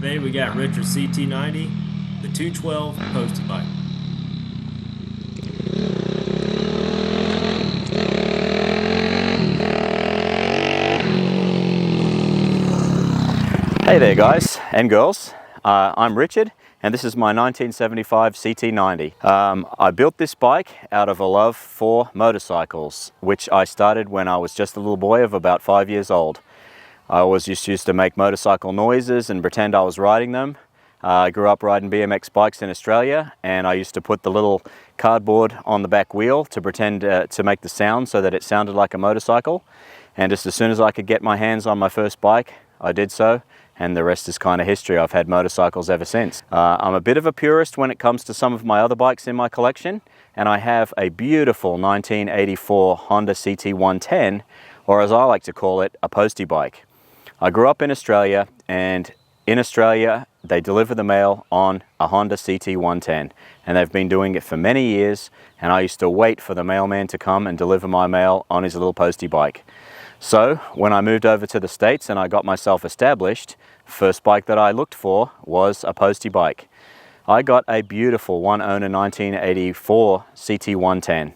Today we got Richard's CT90, the 212 postie bike. Hey there guys and girls, I'm Richard and this is my 1975 CT90. I built this bike out of a love for motorcycles, which I started when I was just a little boy of about 5 years old. I always used to make motorcycle noises and pretend I was riding them. I grew up riding BMX bikes in Australia, and I used to put the little cardboard on the back wheel to pretend to make the sound so that it sounded like a motorcycle. And just as soon as I could get my hands on my first bike, I did so, and the rest is kind of history. I've had motorcycles ever since. I'm a bit of a purist when it comes to some of my other bikes in my collection, and I have a beautiful 1984 Honda CT110, or as I like to call it, a postie bike. I grew up in Australia, and in Australia they deliver the mail on a Honda CT110, and they've been doing it for many years, and I used to wait for the mailman to come and deliver my mail on his little postie bike. So when I moved over to the States and I got myself established, first bike that I looked for was a postie bike. I got a beautiful one owner 1984 CT110,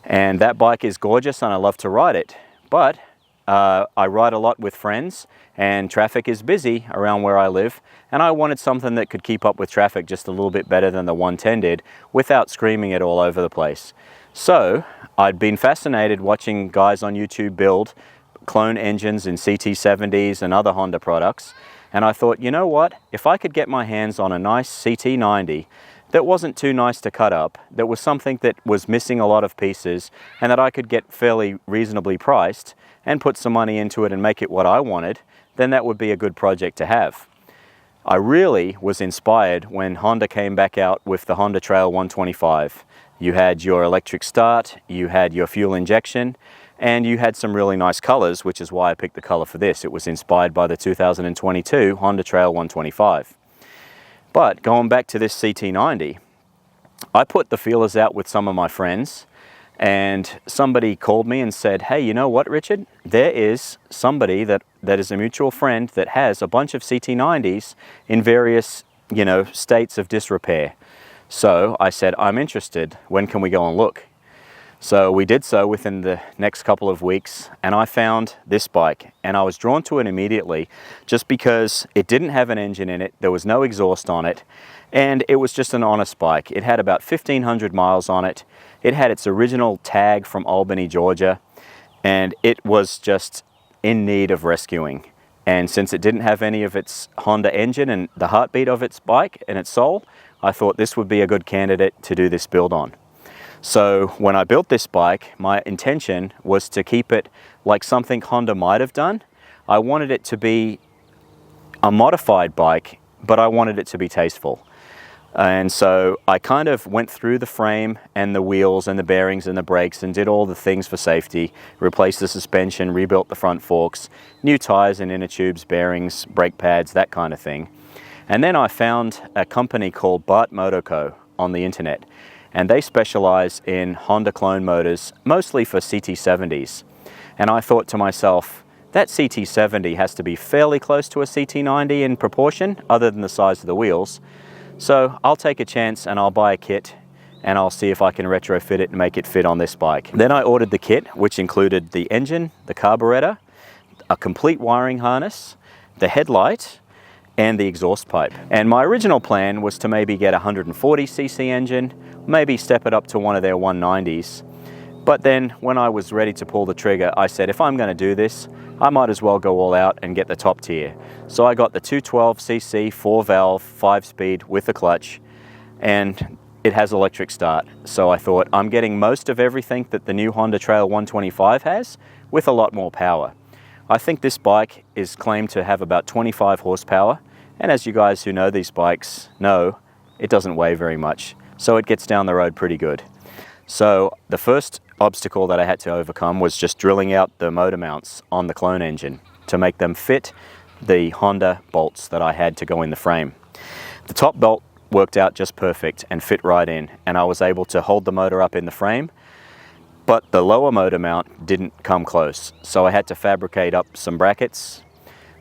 and that bike is gorgeous and I love to ride it, but I ride a lot with friends and traffic is busy around where I live, and I wanted something that could keep up with traffic just a little bit better than the 110 did without screaming it all over the place. So I'd been fascinated watching guys on YouTube build clone engines in CT70s and other Honda products, and I thought, you know what, if I could get my hands on a nice CT90 that wasn't too nice to cut up, that was something that was missing a lot of pieces and that I could get fairly reasonably priced and put some money into it and make it what I wanted, then that would be a good project to have. I really was inspired when Honda came back out with the Honda Trail 125. You had your electric start, you had your fuel injection, and you had some really nice colors, which is why I picked the color for this. It was inspired by the 2022 Honda Trail 125. But going back to this CT90, I put the feelers out with some of my friends, and somebody called me and said, hey, you know what, Richard? There is somebody that is a mutual friend that has a bunch of CT90s in various, states of disrepair. So I said, I'm interested. When can we go and look? So we did so within the next couple of weeks, and I found this bike, and I was drawn to it immediately just because it didn't have an engine in it, there was no exhaust on it, and it was just an honest bike. It had about 1,500 miles on it. It had its original tag from Albany, Georgia, and it was just in need of rescuing. And since it didn't have any of its Honda engine and the heartbeat of its bike and its soul, I thought this would be a good candidate to do this build on. So when I built this bike, my intention was to keep it like something Honda might have done. I wanted it to be a modified bike, but I wanted it to be tasteful. And so I kind of went through the frame and the wheels and the bearings and the brakes and did all the things for safety, replaced the suspension, rebuilt the front forks, new tires and inner tubes, bearings, brake pads, that kind of thing. And then I found a company called Bart Motor Co. on the internet, and they specialize in Honda clone motors, mostly for CT70s. And I thought to myself, that CT70 has to be fairly close to a CT90 in proportion, other than the size of the wheels. So I'll take a chance and I'll buy a kit and I'll see if I can retrofit it and make it fit on this bike. Then I ordered the kit, which included the engine, the carburetor, a complete wiring harness, the headlight, and the exhaust pipe. And my original plan was to maybe get a 140cc engine, maybe step it up to one of their 190s. But then when I was ready to pull the trigger, I said, if I'm going to do this, I might as well go all out and get the top tier. So I got the 212cc 4-valve 5-speed with a clutch, and it has electric start. So I thought, I'm getting most of everything that the new Honda Trail 125 has with a lot more power. I think this bike is claimed to have about 25 horsepower, and as you guys who know these bikes know, it doesn't weigh very much, so it gets down the road pretty good. So the first obstacle that I had to overcome was just drilling out the motor mounts on the clone engine to make them fit the Honda bolts that I had to go in the frame. The top bolt worked out just perfect and fit right in, and I was able to hold the motor up in the frame, but the lower motor mount didn't come close, so I had to fabricate up some brackets,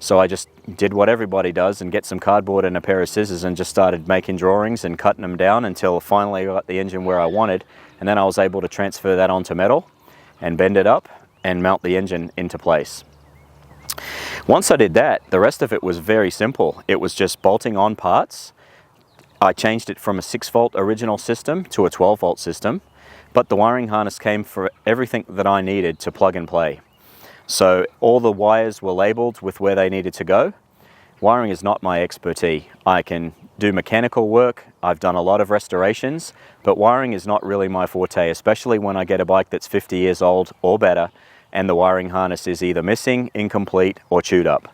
So I just did what everybody does and get some cardboard and a pair of scissors and just started making drawings and cutting them down until finally I got the engine where I wanted. And then I was able to transfer that onto metal and bend it up and mount the engine into place. Once I did that, the rest of it was very simple. It was just bolting on parts. I changed it from a 6-volt original system to a 12-volt system, but the wiring harness came for everything that I needed to plug and play. So all the wires were labeled with where they needed to go. Wiring is not my expertise. I can do mechanical work, I've done a lot of restorations, but wiring is not really my forte, especially when I get a bike that's 50 years old or better and the wiring harness is either missing, incomplete, or chewed up.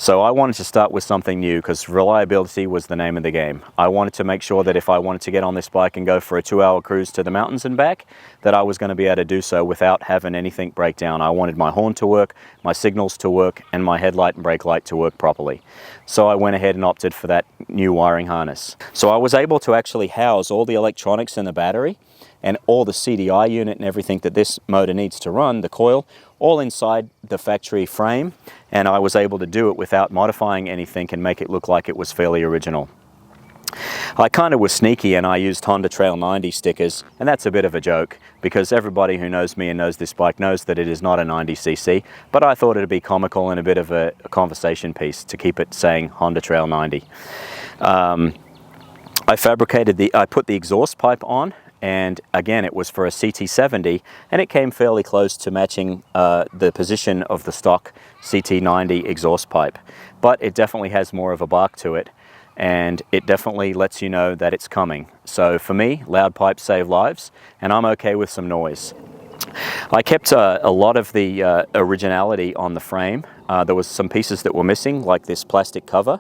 So I wanted to start with something new because reliability was the name of the game. I wanted to make sure that if I wanted to get on this bike and go for a 2-hour cruise to the mountains and back, that I was going to be able to do so without having anything break down. I wanted my horn to work, my signals to work, and my headlight and brake light to work properly. So I went ahead and opted for that new wiring harness. So I was able to actually house all the electronics in the battery and all the CDI unit and everything that this motor needs to run, the coil, all inside the factory frame, and I was able to do it without modifying anything and make it look like it was fairly original. I kind of was sneaky and I used Honda CT90 stickers, and that's a bit of a joke because everybody who knows me and knows this bike knows that it is not a 90cc, but I thought it'd be comical and a bit of a conversation piece to keep it saying Honda CT90. I put the exhaust pipe on, and again it was for a CT70 and it came fairly close to matching the position of the stock CT90 exhaust pipe, but it definitely has more of a bark to it and it definitely lets you know that it's coming. So for me, loud pipes save lives and I'm okay with some noise. I kept a lot of the originality on the frame. There was some pieces that were missing, like this plastic cover,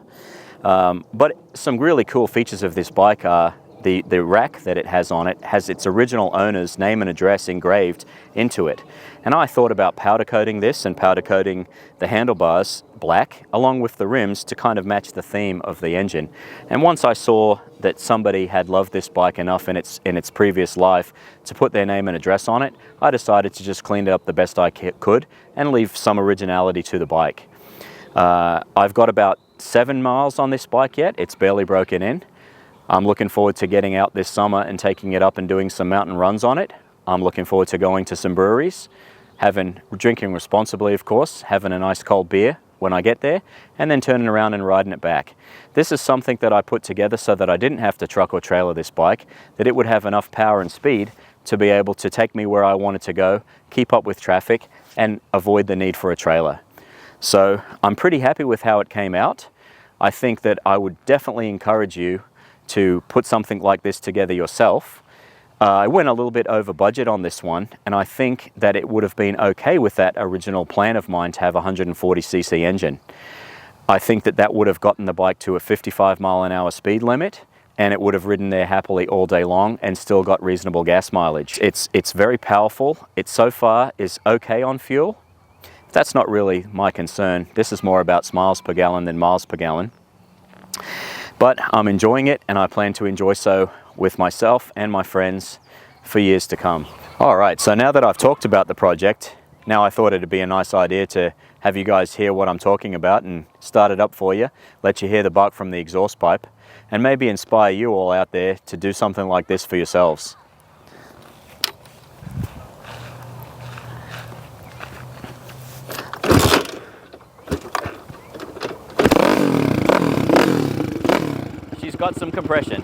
but some really cool features of this bike are the rack that it has on it has its original owner's name and address engraved into it. And I thought about powder coating this and powder coating the handlebars black along with the rims to kind of match the theme of the engine. And once I saw that somebody had loved this bike enough in its previous life to put their name and address on it, I decided to just clean it up the best I could and leave some originality to the bike. I've got about 7 miles on this bike yet. It's barely broken in. I'm looking forward to getting out this summer and taking it up and doing some mountain runs on it. I'm looking forward to going to some breweries, drinking responsibly of course, having a nice cold beer when I get there, and then turning around and riding it back. This is something that I put together so that I didn't have to truck or trailer this bike, that it would have enough power and speed to be able to take me where I wanted to go, keep up with traffic, and avoid the need for a trailer. So I'm pretty happy with how it came out. I think that I would definitely encourage you to put something like this together yourself. I went a little bit over budget on this one, and I think that it would have been okay with that original plan of mine to have a 140cc engine. I think that that would have gotten the bike to a 55-mile-an-hour speed limit, and it would have ridden there happily all day long and still got reasonable gas mileage. It's very powerful. It so far is okay on fuel. That's not really my concern. This is more about miles per gallon than miles per gallon. But I'm enjoying it, and I plan to enjoy so with myself and my friends for years to come. All right, so now that I've talked about the project, now I thought it'd be a nice idea to have you guys hear what I'm talking about and start it up for you, let you hear the bark from the exhaust pipe, and maybe inspire you all out there to do something like this for yourselves. She's got some compression.